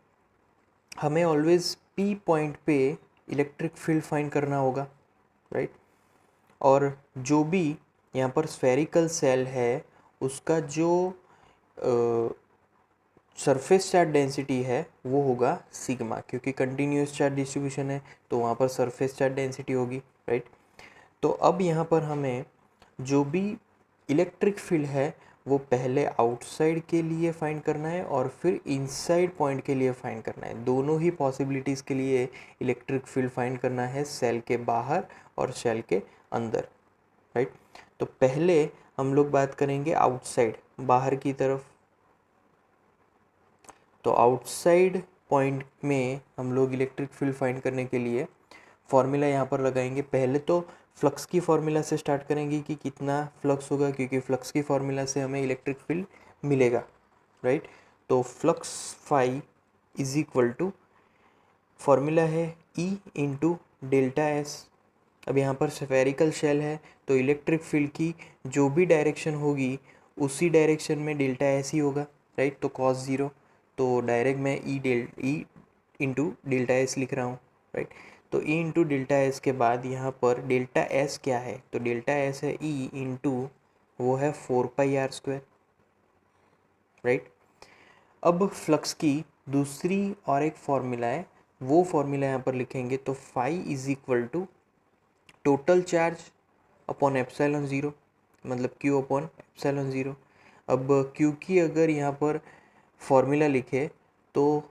हमें ऑलवेज पी पॉइंट पे इलेक्ट्रिक फील्ड फाइंड करना होगा, राइट. और जो भी यहाँ पर स्फेरिकल सेल है उसका जो सरफेस चार्ज डेंसिटी है वो होगा सिग्मा, क्योंकि कंटिन्यूस चार्ज डिस्ट्रीब्यूशन है तो वहाँ पर सरफेस चार्ज डेंसिटी होगी, राइट. तो अब यहाँ पर हमें जो भी इलेक्ट्रिक फील्ड है वो पहले आउटसाइड के लिए फाइंड करना है और फिर इनसाइड पॉइंट के लिए फाइंड करना है. दोनों ही पॉसिबिलिटीज़ के लिए इलेक्ट्रिक फील्ड फाइंड करना है, सेल के बाहर और सेल के अंदर, राइट. तो पहले हम लोग बात करेंगे आउटसाइड, बाहर की तरफ. तो आउटसाइड पॉइंट में हम लोग इलेक्ट्रिक फील्ड फाइंड करने के लिए फॉर्मूला यहाँ पर लगाएंगे. पहले तो फ्लक्स की फॉर्मूला से स्टार्ट करेंगे कि कितना फ्लक्स होगा, क्योंकि फ्लक्स की फॉर्मूला से हमें इलेक्ट्रिक फील्ड मिलेगा, राइट. तो flux phi is equal to, formula है E इंटू डेल्टा एस. अब यहाँ पर स्फेरिकल शेल है तो इलेक्ट्रिक फील्ड की जो भी डायरेक्शन होगी उसी डायरेक्शन में डेल्टा एस ही होगा, राइट. तो cos 0, तो डायरेक्ट मैं ई इंटू डेल्टा एस लिख रहा हूँ, राइट. तो E इंटू डेल्टा एस के बाद यहाँ पर डेल्टा एस क्या है, तो डेल्टा एस है E इंटू, वो है 4πr², राइट. अब फ्लक्स की दूसरी और एक फॉर्मूला है, वो फॉर्मूला यहाँ पर लिखेंगे. तो phi is equal to total charge upon epsilon zero, मतलब Q अपॉन एप्सिलॉन ज़ीरो. अब क्योंकि अगर यहाँ पर फॉर्मूला लिखे तो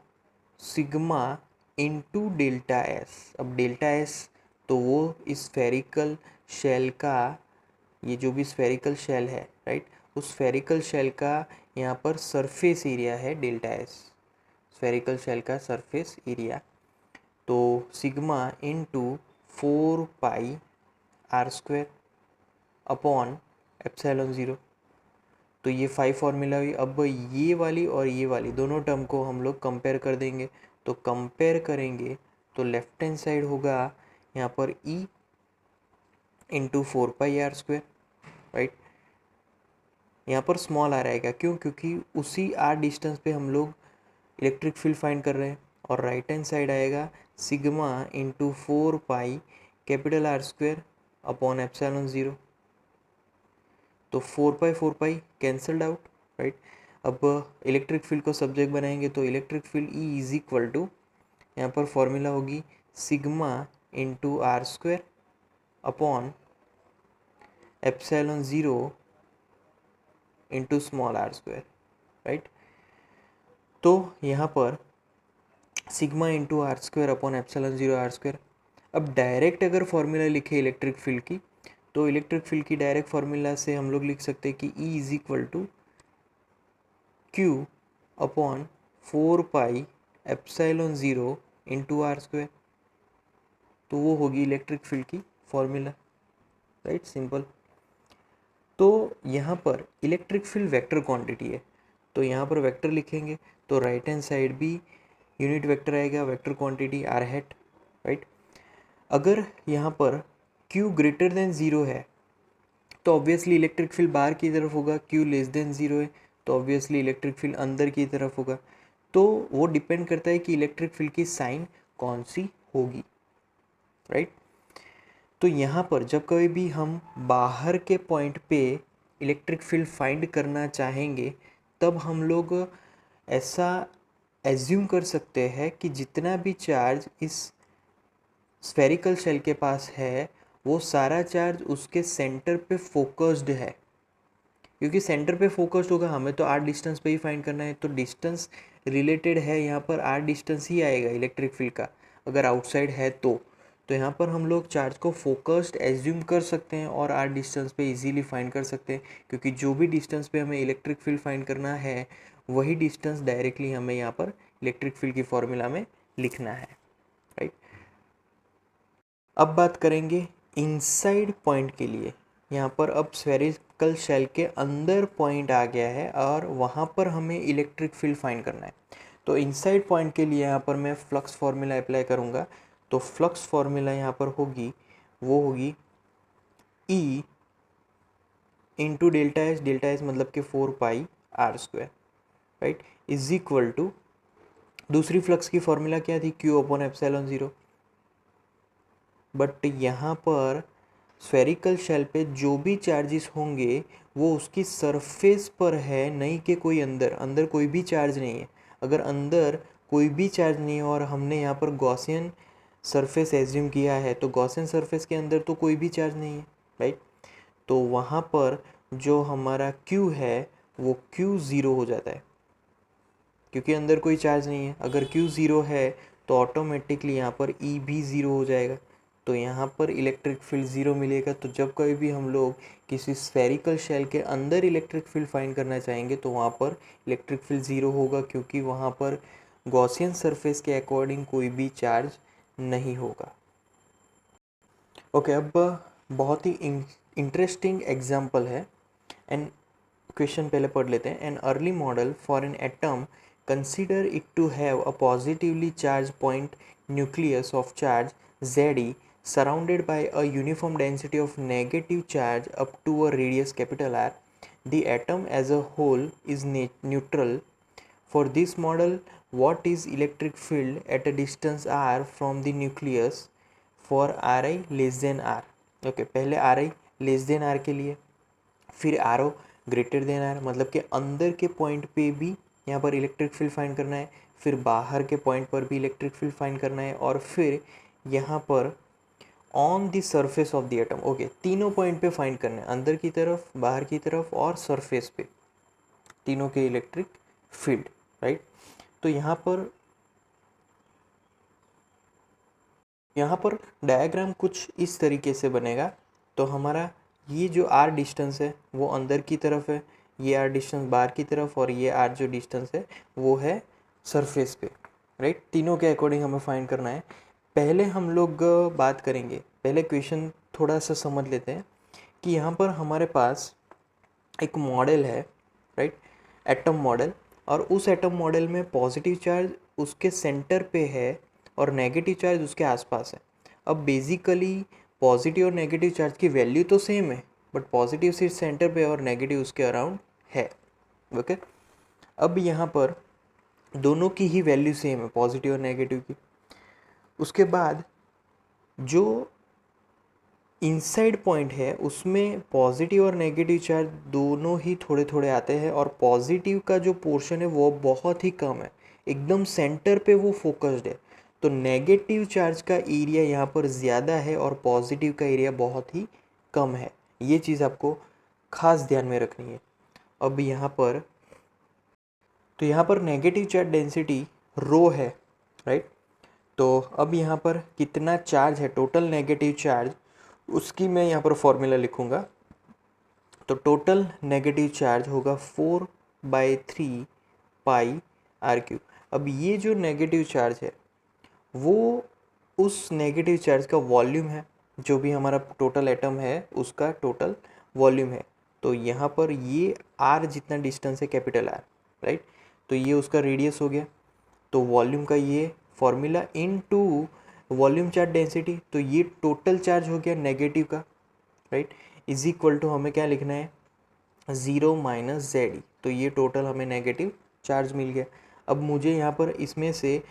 सिग्मा इंटू डेल्टा एस. अब डेल्टा एस तो वो इस स्फेरिकल शेल का, ये जो भी स्फेरिकल शेल है, राइट, उस स्फेरिकल शेल का यहाँ पर सरफेस एरिया है डेल्टा एस, स्फेरिकल शेल का सरफेस एरिया. तो sigma into 4πr² upon epsilon zero. तो ये 5 फॉर्मूला हुई. अब ये वाली और ये वाली दोनों टर्म को हम लोग कंपेयर कर देंगे. तो कंपेयर करेंगे तो लेफ्ट हैंड साइड होगा यहाँ पर E इंटू 4πr², राइट. यहाँ पर स्मॉल आ रहेगा, क्यों, क्योंकि उसी आर डिस्टेंस पे हम लोग इलेक्ट्रिक फील्ड फाइंड कर रहे हैं. और राइट हैंड साइड आएगा sigma into 4π capital R² upon epsilon zero. तो 4π कैंसल्ड आउट, राइट. अब इलेक्ट्रिक फील्ड को सब्जेक्ट बनाएंगे तो electric field E is equal to, यहाँ पर फॉर्मूला होगी sigma into R² upon epsilon zero into small r², right. तो यहाँ पर sigma into R² upon epsilon zero R². अब डायरेक्ट अगर फॉर्मूला लिखे इलेक्ट्रिक फील्ड की, तो इलेक्ट्रिक फील्ड की डायरेक्ट फार्मूला से हम लोग लिख सकते हैं कि E is equal to Q upon 4π epsilon zero into R square, तो वो होगी इलेक्ट्रिक फील्ड की फॉर्मूला, राइट, सिंपल। तो यहाँ पर इलेक्ट्रिक फील्ड वेक्टर क्वांटिटी है, तो यहाँ पर वेक्टर लिखेंगे तो राइट हैंड साइड भी यूनिट वेक्टर आएगा, vector quantity r hat, right. अगर यहाँ पर Q ग्रेटर देन ज़ीरो है तो ऑब्वियसली इलेक्ट्रिक फील्ड बाहर की तरफ होगा, Q लेस देन ज़ीरो है तो ऑब्वियसली इलेक्ट्रिक फील्ड अंदर की तरफ होगा। तो वो डिपेंड करता है कि इलेक्ट्रिक फील्ड की साइन कौन सी होगी, राइट। तो यहाँ पर जब कभी भी हम बाहर के पॉइंट पे इलेक्ट्रिक फील्ड फाइंड करना चाहेंगे तब हम लोग ऐसा एज्यूम कर सकते हैं कि जितना भी चार्ज इस स्फेरिकल शेल के पास है वो सारा चार्ज उसके सेंटर पे फोकस्ड है, क्योंकि सेंटर पे फोकस्ड होगा, हमें तो आर डिस्टेंस पे ही फाइंड करना है, तो डिस्टेंस रिलेटेड है यहाँ पर आर डिस्टेंस ही आएगा इलेक्ट्रिक फील्ड का, अगर आउटसाइड है तो यहाँ पर हम लोग चार्ज को फोकस्ड एज्यूम कर सकते हैं और आर डिस्टेंस पे इजीली फाइंड कर सकते हैं, क्योंकि जो भी डिस्टेंस पे हमें इलेक्ट्रिक फील्ड फाइंड करना है वही डिस्टेंस डायरेक्टली हमें यहाँ पर इलेक्ट्रिक फील्ड की फॉर्मूला में लिखना है, राइट। अब बात करेंगे इनसाइड पॉइंट के लिए। यहाँ पर अब स्फेरिकल शेल के अंदर पॉइंट आ गया है और वहाँ पर हमें इलेक्ट्रिक फील्ड फाइंड करना है। तो इनसाइड पॉइंट के लिए यहाँ पर मैं फ्लक्स फार्मूला अप्लाई करूँगा, तो फ्लक्स फार्मूला यहाँ पर होगी, वो होगी E इंटू डेल्टा एस मतलब कि 4 pi R square, right, is equal to दूसरी फ्लक्स की फॉर्मूला क्या थी, Q upon epsilon zero. But यहाँ पर स्फेरिकल शेल पे जो भी चार्जेस होंगे वो उसकी सरफेस पर है, नहीं कि कोई अंदर कोई भी चार्ज नहीं है। अगर अंदर कोई भी चार्ज नहीं है और हमने यहाँ पर गॉसियन सरफेस एज्यूम किया है तो गॉसियन सरफेस के अंदर तो कोई भी चार्ज नहीं है, राइट। तो वहाँ पर जो हमारा Q है वो Q ज़ीरो हो जाता है, क्योंकि अंदर कोई चार्ज नहीं है। अगर Q ज़ीरो है तो ऑटोमेटिकली यहाँ पर E भी ज़ीरो हो जाएगा, तो यहाँ पर इलेक्ट्रिक फील्ड ज़ीरो मिलेगा। तो जब कभी भी हम लोग किसी स्फेरिकल शेल के अंदर इलेक्ट्रिक फील्ड फाइंड करना चाहेंगे तो वहाँ पर इलेक्ट्रिक फील्ड ज़ीरो होगा, क्योंकि वहाँ पर गॉसियन सरफेस के अकॉर्डिंग कोई भी चार्ज नहीं होगा। ओके, अब बहुत ही इंटरेस्टिंग एग्जाम्पल है, एंड क्वेश्चन पहले पढ़ लेते हैं। An early model for an atom consider it to have a positively charge point nucleus of charge ZE surrounded by a uniform density of negative charge up to a radius capital R. The atom as a whole is neutral. For this model, what is electric field at a distance R from the nucleus for Ri less than R? Okay, पहले Ri less than R के लिए, फिर RO greater than R, मतलब कि अंदर के point पे भी यहाँ पर इलेक्ट्रिक फील्ड फाइंड करना है, फिर बाहर के पॉइंट पर भी इलेक्ट्रिक फील्ड फाइंड करना है, और फिर यहाँ पर on the surface of the atom. Okay, तीनों पॉइंट पे फाइंड करना है, अंदर की तरफ, बाहर की तरफ और सरफेस पे, तीनों के इलेक्ट्रिक फील्ड, राइट। तो यहाँ पर डायग्राम कुछ इस तरीके से बनेगा। तो हमारा ये जो आर डिस्टेंस है वो अंदर की तरफ है, ये आर डिस्टेंस बाहर की तरफ, और ये आर जो डिस्टेंस है वो है सरफेस पे, राइट। तीनों के अकॉर्डिंग हमें फाइंड करना है। पहले हम लोग बात करेंगे, पहले क्वेश्चन थोड़ा सा समझ लेते हैं कि यहाँ पर हमारे पास एक मॉडल है, राइट, एटम मॉडल, और उस एटम मॉडल में पॉजिटिव चार्ज उसके सेंटर पे है और नेगेटिव चार्ज उसके आसपास है। अब बेसिकली पॉजिटिव और नेगेटिव चार्ज की वैल्यू तो सेम है, बट पॉजिटिव सिर्फ सेंटर पे और नेगेटिव उसके अराउंड है, ओके। अब यहाँ पर दोनों की ही वैल्यू सेम है, पॉजिटिव और नेगेटिव की। उसके बाद जो इनसाइड पॉइंट है उसमें पॉजिटिव और नेगेटिव चार्ज दोनों ही थोड़े थोड़े आते हैं, और पॉजिटिव का जो पोर्शन है वो बहुत ही कम है, एकदम सेंटर पे वो फोकस्ड है। तो नेगेटिव चार्ज का एरिया यहाँ पर ज़्यादा है और पॉजिटिव का एरिया बहुत ही कम है, ये चीज़ आपको खास ध्यान में रखनी है। अब यहाँ पर तो यहाँ पर नेगेटिव चार्ज डेंसिटी रो है, राइट। तो अब यहाँ पर कितना चार्ज है, टोटल नेगेटिव चार्ज, उसकी मैं यहाँ पर फॉर्मूला लिखूँगा। तो टोटल नेगेटिव चार्ज होगा 4/3 पाई आर क्यूब। अब ये जो नेगेटिव चार्ज है वो उस नेगेटिव चार्ज का वॉल्यूम है, जो भी हमारा टोटल एटम है उसका टोटल वॉल्यूम है। तो यहाँ पर ये आर जितना डिस्टेंस है कैपिटल आर, राइट, तो ये उसका रेडियस हो गया। तो वॉल्यूम का ये formula into volume charge density, तो ये टोटल चार्ज हो गया नेगेटिव का, राइट, इज इक्वल टू हमें क्या लिखना है, 0 माइनस जेड। तो ये टोटल हमें नेगेटिव चार्ज मिल गया। अब मुझे यहाँ पर इसमें से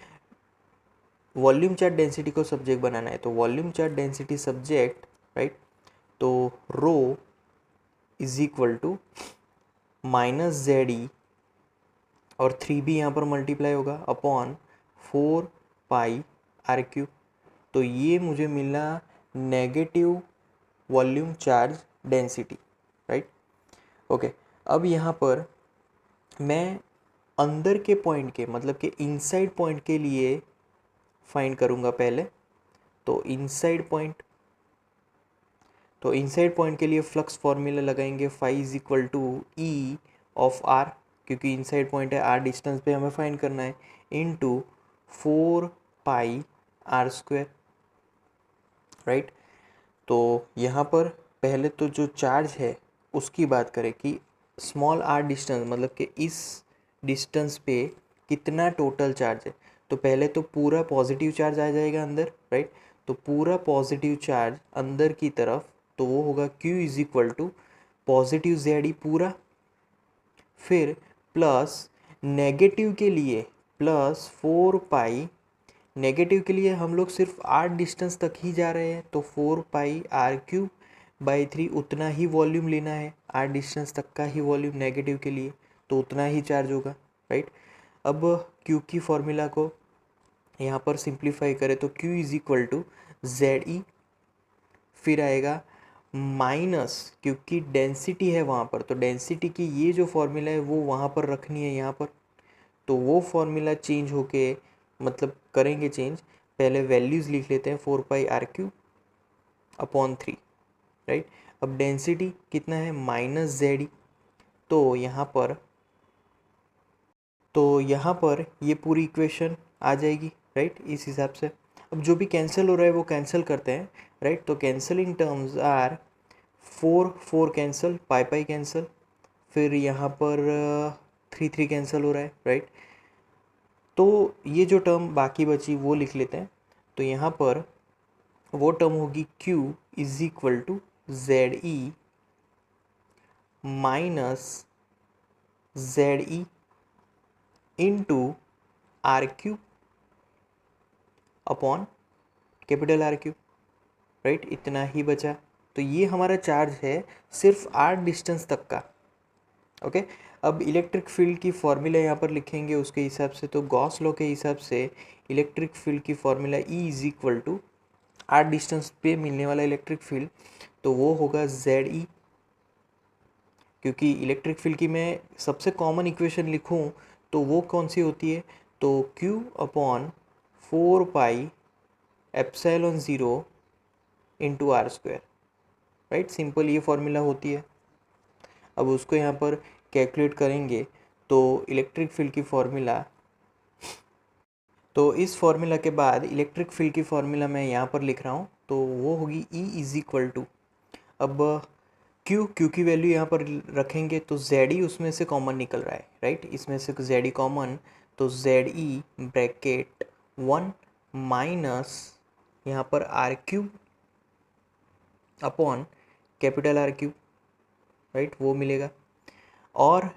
वॉल्यूम चार्ज डेंसिटी को सब्जेक्ट बनाना है, तो volume charge density subject, right, तो rho is equal to minus Z E और 3b यहाँ पर मल्टीप्लाई होगा अपॉन 4 पाई आर क्यूब। तो ये मुझे मिला negative volume charge density, right. Okay, अब यहाँ पर मैं अंदर के पॉइंट के मतलब कि इनसाइड पॉइंट के लिए फाइंड करूँगा पहले। तो इनसाइड पॉइंट के लिए फ्लक्स फॉर्मूला लगाएंगे, phi is equal to E of r, क्योंकि इनसाइड पॉइंट है, आर डिस्टेंस पे हमें फाइंड करना है, इनटू 4 पाई r², राइट। तो यहाँ पर पहले तो जो चार्ज है उसकी बात करें कि स्मॉल आर डिस्टेंस मतलब कि इस डिस्टेंस पे कितना टोटल चार्ज है। तो पहले तो पूरा पॉजिटिव चार्ज आ जाएगा अंदर, राइट, तो पूरा पॉजिटिव चार्ज अंदर की तरफ, तो वो होगा Q is equal to positive Z पूरा, फिर प्लस नेगेटिव के लिए प्लस 4 पाई, नेगेटिव के लिए हम लोग सिर्फ आर डिस्टेंस तक ही जा रहे हैं, तो 4 पाई r³/3 उतना ही वॉल्यूम लेना है, आर डिस्टेंस तक का ही वॉल्यूम नेगेटिव के लिए, तो उतना ही चार्ज होगा, राइट। अब Q की फॉर्मूला को यहाँ पर सिंप्लीफाई करें तो Q is equal to ZE, फिर आएगा माइनस, क्योंकि डेंसिटी है वहाँ पर, तो डेंसिटी की ये जो फॉर्मूला है वो वहाँ पर रखनी है यहाँ पर, तो वो फॉर्मूला चेंज होके मतलब करेंगे चेंज, पहले वैल्यूज़ लिख लेते हैं, 4 पाई r³/3, राइट। अब डेंसिटी कितना है, -ZE, तो यहाँ पर ये पूरी इक्वेशन आ जाएगी, राइट, इस हिसाब से। अब जो भी कैंसिल हो रहा है वो कैंसिल करते हैं, राइट, तो cancelling terms are 4 cancel, pi cancel, फिर यहाँ पर 3 कैंसिल हो रहा है, राइट। तो ये जो टर्म बाकी बची वो लिख लेते हैं, तो यहाँ पर वो टर्म होगी Q is equal to ZE minus ZE into r³ upon capital R³, right, इतना ही बचा। तो ये हमारा चार्ज है सिर्फ आर डिस्टेंस तक का, ओके। अब इलेक्ट्रिक फील्ड की फॉर्मूला यहाँ पर लिखेंगे उसके हिसाब से, तो गॉस लॉ के हिसाब से इलेक्ट्रिक फील्ड की formula E is equal to r distance पे मिलने वाला इलेक्ट्रिक फील्ड, तो वो होगा ZE, क्योंकि इलेक्ट्रिक फील्ड की मैं सबसे कॉमन इक्वेशन लिखूं तो वो कौन सी होती है, तो Q/4πε0 into r², right, simple ये फॉर्मूला होती है। अब उसको यहाँ पर कैलकुलेट करेंगे तो इलेक्ट्रिक फील्ड की फॉर्मूला, तो इस फॉर्मूला के बाद इलेक्ट्रिक फील्ड की फॉर्मूला मैं यहाँ पर लिख रहा हूँ, तो वो होगी E इज इक्वल टू, अब Q की वैल्यू यहाँ पर रखेंगे तो ZE उसमें से कॉमन निकल रहा है, राइट, इसमें से ZE कॉमन, तो ZE ब्रैकेट 1 माइनस यहाँ पर r³ upon capital R³, right, वो मिलेगा, और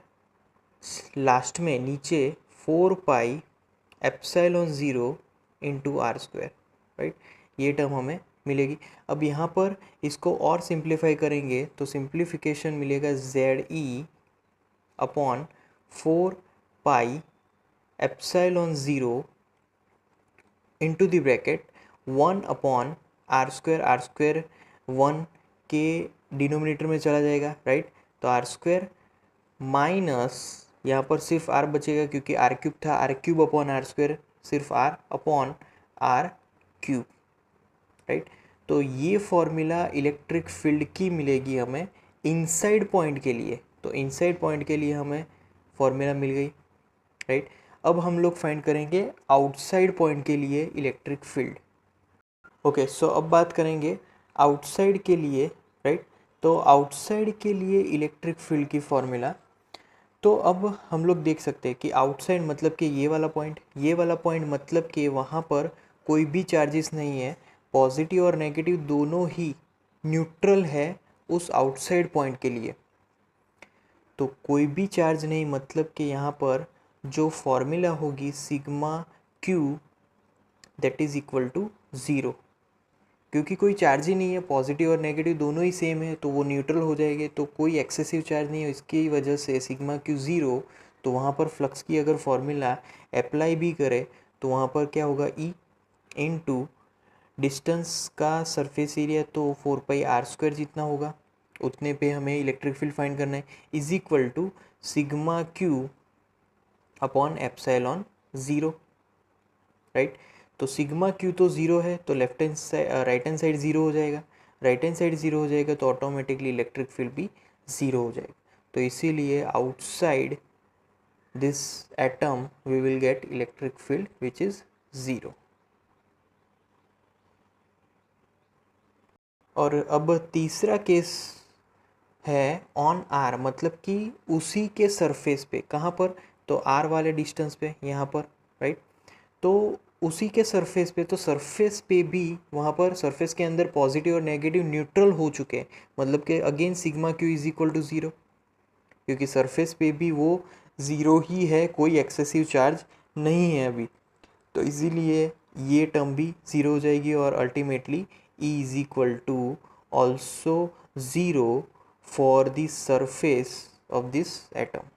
लास्ट में नीचे 4πε0 इंटू r², राइट, ये टर्म हमें मिलेगी। अब यहाँ पर इसको और सिंप्लीफाई करेंगे तो सिंप्लीफिकेशन मिलेगा ZE upon 4πε0 into the bracket 1 upon r² 1 के डिनोमिनेटर में चला जाएगा, राइट, तो r² माइनस यहाँ पर सिर्फ r बचेगा क्योंकि r³ था, r³ अपॉन r², सिर्फ r अपॉन r³, राइट। तो ये फॉर्मूला इलेक्ट्रिक फील्ड की मिलेगी हमें इनसाइड पॉइंट के लिए, तो इनसाइड पॉइंट के लिए हमें फॉर्मूला मिल गई, राइट। अब हम लोग फाइंड करेंगे आउटसाइड पॉइंट के लिए इलेक्ट्रिक फील्ड। ओके, सो अब बात करेंगे आउटसाइड के लिए, राइट। तो आउटसाइड के लिए इलेक्ट्रिक फील्ड की फॉर्मूला, तो अब हम लोग देख सकते हैं कि आउटसाइड मतलब कि ये वाला पॉइंट मतलब कि वहाँ पर कोई भी चार्जेस नहीं है, पॉजिटिव और नेगेटिव दोनों ही न्यूट्रल है उस आउटसाइड पॉइंट के लिए। तो कोई भी चार्ज नहीं मतलब कि यहाँ पर जो फॉर्मूला होगी sigma Q that is equal to zero, क्योंकि कोई चार्ज ही नहीं है, पॉजिटिव और नेगेटिव दोनों ही सेम है, तो वो न्यूट्रल हो जाएंगे, तो कोई एक्सेसिव चार्ज नहीं है, इसकी वजह से सिग्मा क्यू ज़ीरो। तो वहाँ पर फ्लक्स की अगर फॉर्मूला अप्लाई भी करे तो वहाँ पर क्या होगा, ई इनटू डिस्टेंस का सरफेस एरिया, तो 4πr² जितना होगा, उतने पे हमें इलेक्ट्रिक फील्ड फाइंड करना है, is equal to sigma Q upon epsilon zero, right. तो सिग्मा क्यू तो ज़ीरो है, तो left hand side right hand side zero हो जाएगा, राइट हैंड साइड ज़ीरो हो जाएगा, तो ऑटोमेटिकली इलेक्ट्रिक फील्ड भी ज़ीरो हो जाएगा। तो इसीलिए outside this atom we will get electric field which is zero. और अब तीसरा केस है ऑन आर, मतलब कि उसी के सरफेस पे, कहाँ पर, तो आर वाले डिस्टेंस पे, यहाँ पर, राइट। तो उसी के सरफेस पे, तो सरफेस पे भी वहाँ पर सरफेस के अंदर पॉजिटिव और नेगेटिव न्यूट्रल हो चुके हैं, मतलब कि again sigma Q is equal to zero, क्योंकि सरफेस पे भी वो ज़ीरो ही है, कोई एक्सेसिव चार्ज नहीं है अभी। तो इसीलिए ये टर्म भी ज़ीरो हो जाएगी और ultimately E is equal to also zero for the surface of this atom.